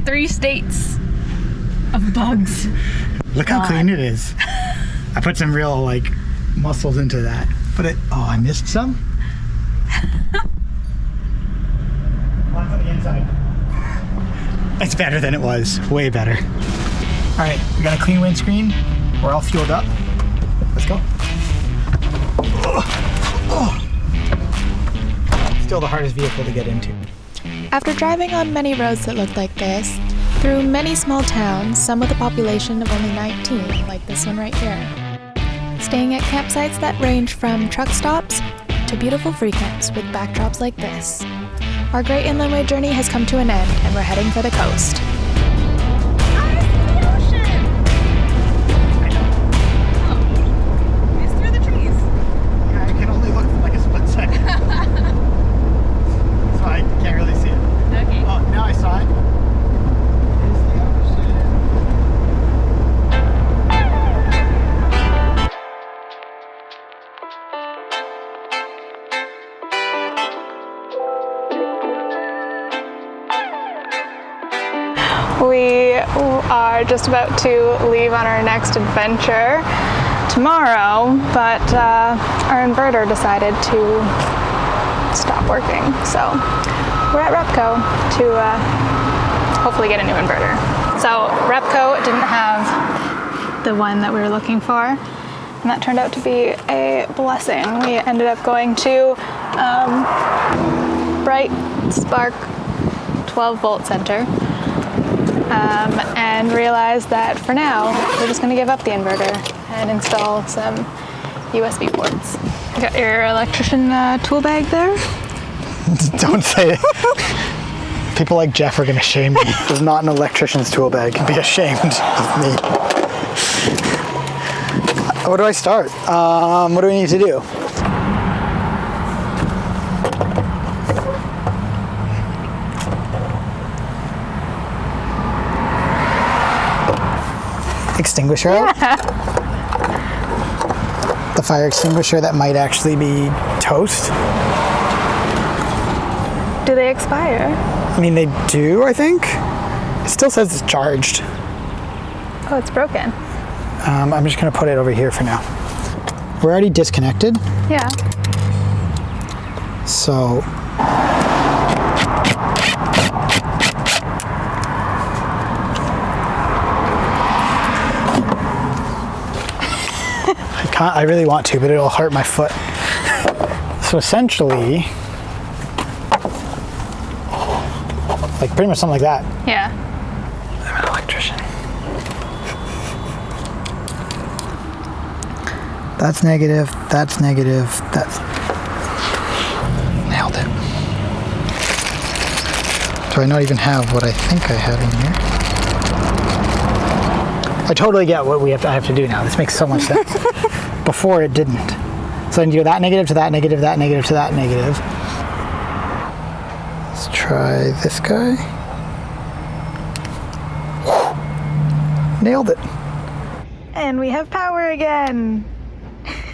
3 states of bugs. Look how clean it is. I put some real like muscles into that. But I missed some. One's on the inside. It's better than it was. Way better. All right, we got a clean windscreen. We're all fueled up. Let's go. Still the hardest vehicle to get into. After driving on many roads that looked like this, through many small towns, some with a population of only 19, like this one right here, staying at campsites that range from truck stops to beautiful free camps with backdrops like this, our great inland way journey has come to an end and we're heading for the coast. We are just about to leave on our next adventure tomorrow, but our inverter decided to stop working. So we're at Repco to hopefully get a new inverter. So Repco didn't have the one that we were looking for, and that turned out to be a blessing. We ended up going to Bright Spark 12-volt center. And realized that for now, we're just gonna give up the inverter and install some USB ports. You got your electrician tool bag there? Don't say it. People like Jeff are gonna shame me. There's not an electrician's tool bag. Can be ashamed of me. Where do I start? What do we need to do? Extinguisher out? Yeah. The fire extinguisher that might actually be toast. Do they expire? I mean, they do, I think. It still says it's charged. Oh, it's broken. I'm just gonna put it over here for now. We're already disconnected. Yeah. So. I really want to, but it'll hurt my foot. So essentially, like pretty much something like that. Yeah. I'm an electrician. That's negative, that's negative, that's... Nailed it. Do I not even have what I think I had in here? I totally get what I have to do now. This makes so much sense. Before it didn't. So I need to go that negative to that negative, that negative to that negative. Let's try this guy. Nailed it. And we have power again.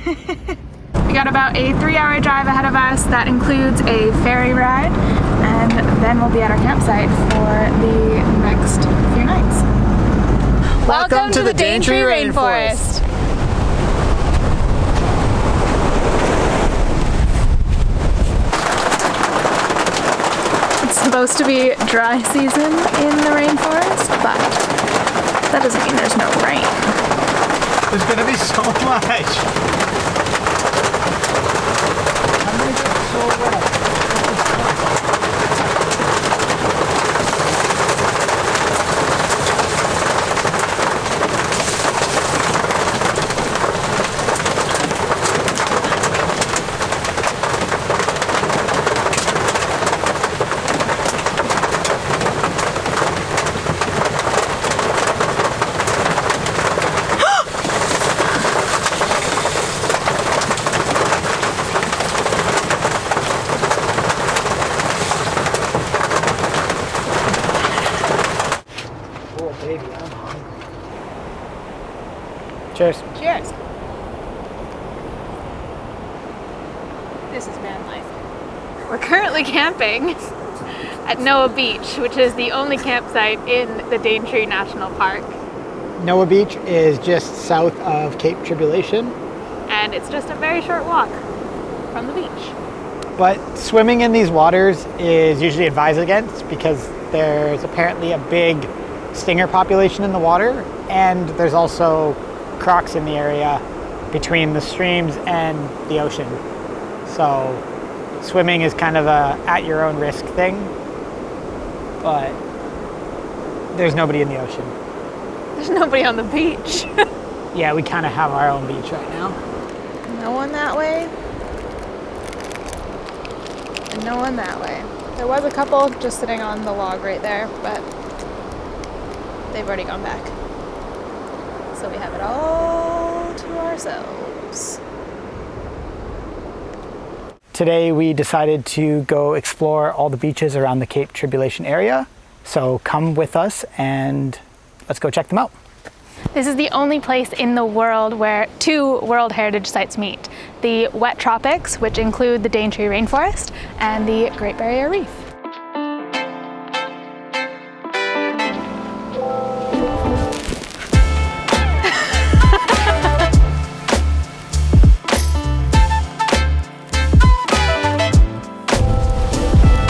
We got about a 3-hour drive ahead of us. That includes a ferry ride, and then we'll be at our campsite for the next few nights. Welcome to the Daintree Rainforest. It's supposed to be dry season in the rainforest, but that doesn't mean there's no rain. There's gonna be so much. I'm gonna get so wet. Cheers. Cheers. This is van life. We're currently camping at Noah Beach, which is the only campsite in the Daintree National Park. Noah Beach is just south of Cape Tribulation. And it's just a very short walk from the beach. But swimming in these waters is usually advised against because there's apparently a big stinger population in the water, and there's also crocs in the area between the streams and the ocean. So swimming is kind of a at your own risk thing, but there's nobody in the ocean. There's nobody on the beach. Yeah, we kind of have our own beach right now. No one that way. And no one that way. There was a couple just sitting on the log right there, but they've already gone back. So we have it all to ourselves. Today we decided to go explore all the beaches around the Cape Tribulation area. So come with us and let's go check them out. This is the only place in the world where two World Heritage Sites meet. The wet tropics, which include the Daintree Rainforest, and the Great Barrier Reef.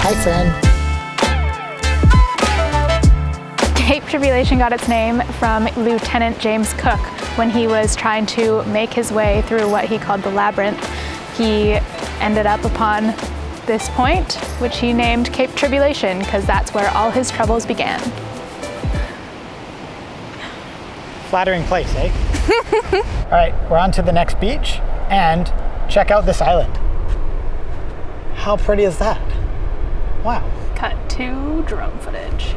Hi, friend. Cape Tribulation got its name from Lieutenant James Cook when he was trying to make his way through what he called the labyrinth. He ended up upon this point, which he named Cape Tribulation because that's where all his troubles began. Flattering place, eh? All right, we're on to the next beach and check out this island. How pretty is that? Wow. Cut to drone footage.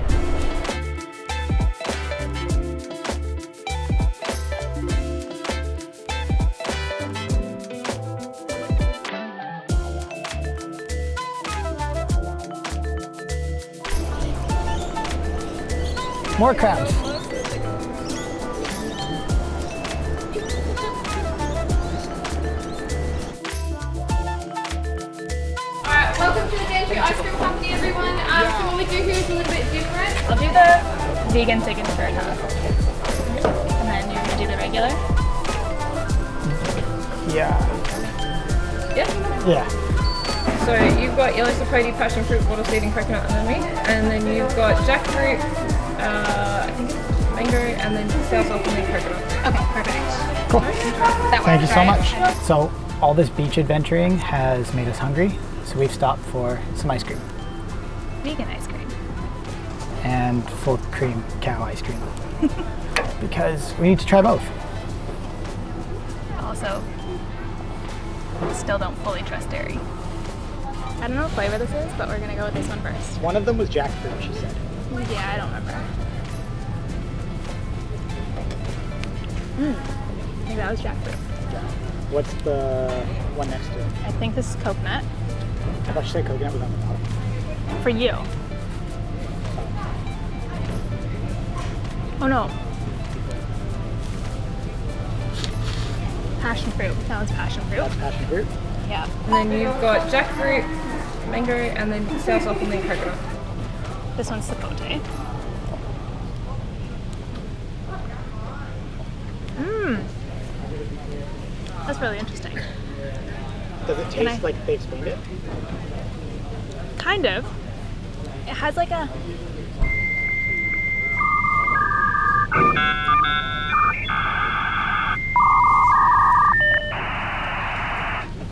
More crabs. Welcome to the Daintree Ice Cream Company, everyone. So what we do here is a little bit different. I'll do the vegan signature task. And then you're gonna do the regular? Yeah. Yeah? So you've got yellow sapote, passion fruit, bottle seed, and coconut underneath, and then you've got jackfruit, I think it's mango, and then sour salt and then coconut. Okay, perfect. Cool. That Thank you works, so right? much. So all this beach adventuring has made us hungry, so we've stopped for some ice cream Vegan ice cream. and full cream cow ice cream because we need to try both. Also, still don't fully trust dairy. I don't know what flavor this is, but we're gonna go with this one first. One of them was jackfruit, she said. Yeah, I don't remember. I think that was jackfruit. Yeah. What's the one next to it? I think this is coconut. I thought she said coconut was on the bottom. For you. Oh no. Passion fruit. That was passion fruit. That's passion fruit. Yeah. And then you've got jackfruit, mango, and then sour salt and then coconut. This one's sapote. That's really interesting. Does it taste like they explained it? Kind of. It has like a...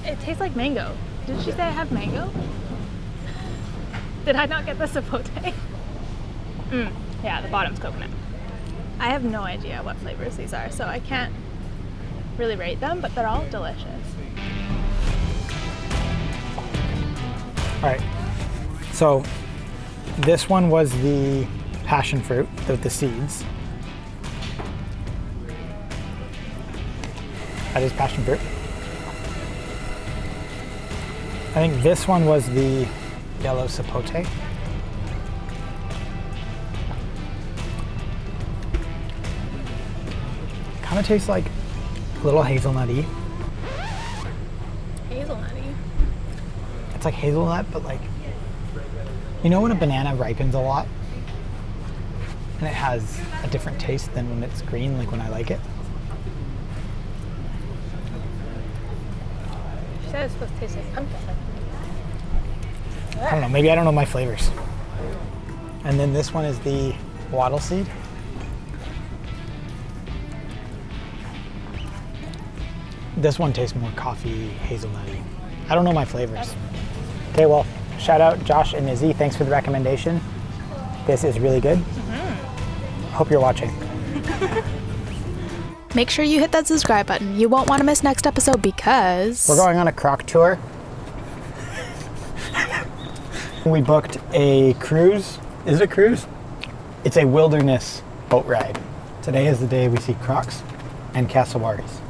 It tastes like mango. Did she say I have mango? Did I not get the sapote? Yeah, the bottom's coconut. I have no idea what flavors these are, so I can't really rate them, but they're all delicious. All right. So this one was the passion fruit with the seeds. That is passion fruit. I think this one was the yellow sapote. Kind of tastes like a little hazelnutty. Hazelnutty. It's like hazelnut, but like, You know when a banana ripens a lot and it has a different taste than when it's green, like when I like it? She said it's supposed to taste like pumpkin. I don't know, maybe I don't know my flavors. And then this one is the wattle seed. This one tastes more coffee, hazelnutty. I don't know my flavors. Okay, well, shout out Josh and Izzy. Thanks for the recommendation. This is really good. Hope you're watching. Make sure you hit that subscribe button. You won't want to miss next episode because We're going on a croc tour. We booked a cruise. Is it a cruise? It's a wilderness boat ride. Today is the day we see crocs and cassowaries.